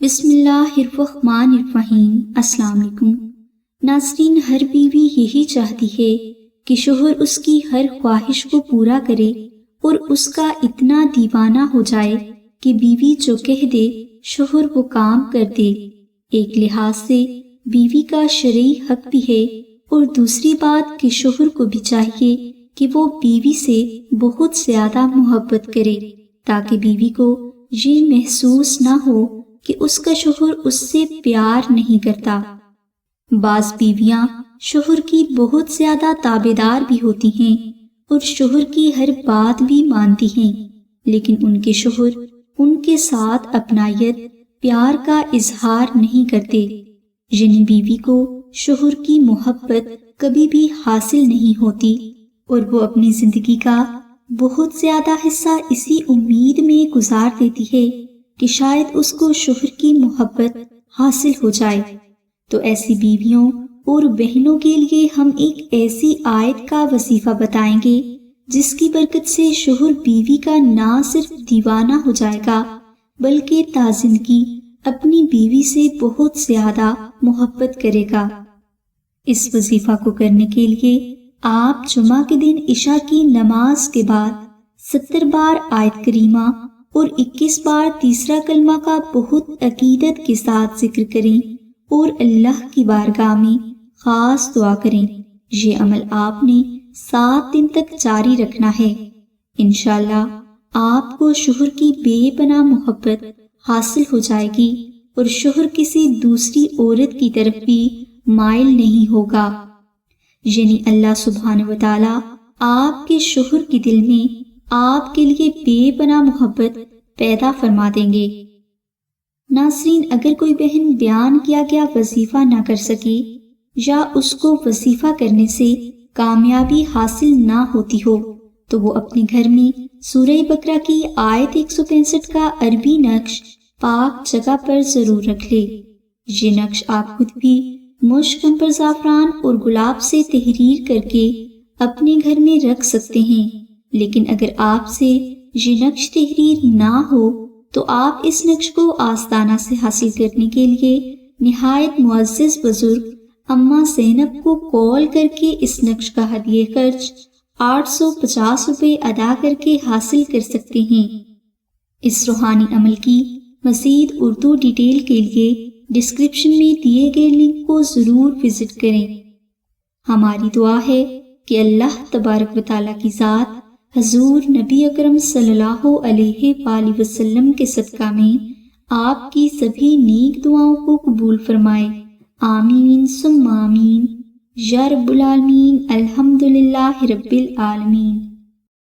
بسم اللہ الرحمن الرحیم۔ السلام علیکم ناظرین، ہر بیوی یہی چاہتی ہے کہ شوہر اس کی ہر خواہش کو پورا کرے اور اس کا اتنا دیوانہ ہو جائے کہ بیوی جو کہہ دے شوہر وہ کام کر دے۔ ایک لحاظ سے بیوی کا شرعی حق بھی ہے، اور دوسری بات کہ شوہر کو بھی چاہیے کہ وہ بیوی سے بہت زیادہ محبت کرے تاکہ بیوی کو یہ محسوس نہ ہو کہ اس کا شوہر اس سے پیار نہیں کرتا۔ بعض بیویاں شوہر کی بہت زیادہ تابعدار بھی ہوتی ہیں اور شوہر کی ہر بات بھی مانتی ہیں، لیکن ان کے شوہر ان کے ساتھ اپنائیت، پیار کا اظہار نہیں کرتے، یعنی بیوی کو شوہر کی محبت کبھی بھی حاصل نہیں ہوتی، اور وہ اپنی زندگی کا بہت زیادہ حصہ اسی امید میں گزار دیتی ہے کہ شاید اس کو شوہر کی محبت حاصل ہو جائے۔ تو ایسی بیویوں اور بہنوں کے لیے ہم ایک ایسی آیت کا وظیفہ بتائیں گے جس کی برکت سے شوہر بیوی کا نہ صرف دیوانہ ہو جائے گا بلکہ تا زندگی اپنی بیوی سے بہت زیادہ محبت کرے گا۔ اس وظیفہ کو کرنے کے لیے آپ جمعہ کے دن عشاء کی نماز کے بعد 70 بار آیت کریمہ اور 21 بار تیسرا کلمہ کا بہت عقیدت کے ساتھ ذکر کریں اور اللہ کی بارگاہ میں خاص دعا کریں۔ یہ عمل آپ نے 7 دن تک جاری رکھنا ہے۔ انشاءاللہ آپ کو شوہر کی بے پناہ محبت حاصل ہو جائے گی اور شوہر کسی دوسری عورت کی طرف بھی مائل نہیں ہوگا، یعنی اللہ سبحانہ و تعالیٰ آپ کے شوہر کے دل میں آپ کے لیے بے پناہ محبت پیدا فرما دیں گے۔ ناظرین، اگر کوئی بہن بیان کیا گیا وظیفہ نہ کر سکے یا اس کو وظیفہ کرنے سے کامیابی حاصل نہ ہوتی ہو تو وہ اپنے گھر میں سورہ بقرہ کی آیت 165 کا عربی نقش پاک جگہ پر ضرور رکھ لے۔ یہ نقش آپ خود بھی مشک، عنبر، زعفران اور گلاب سے تحریر کر کے اپنے گھر میں رکھ سکتے ہیں، لیکن اگر آپ سے یہ نقش تحریر نہ ہو تو آپ اس نقش کو آستانہ سے حاصل کرنے کے لیے نہایت معزز بزرگ اماں زینب کو کال کر کے اس نقش کا ہدیہ خرچ 850 روپے ادا کر کے حاصل کر سکتے ہیں۔ اس روحانی عمل کی مزید اردو ڈیٹیل کے لیے ڈسکرپشن میں دیے گئے لنک کو ضرور وزٹ کریں۔ ہماری دعا ہے کہ اللہ تبارک و تعالیٰ کی ذات حضور نبی اکرم صلی اللہ علیہ وآلہ وسلم کے صدقہ میں آپ کی سبھی نیک دعاؤں کو قبول فرمائے۔ آمین ثم آمین یا رب العالمین۔ الحمدللہ رب العالمین۔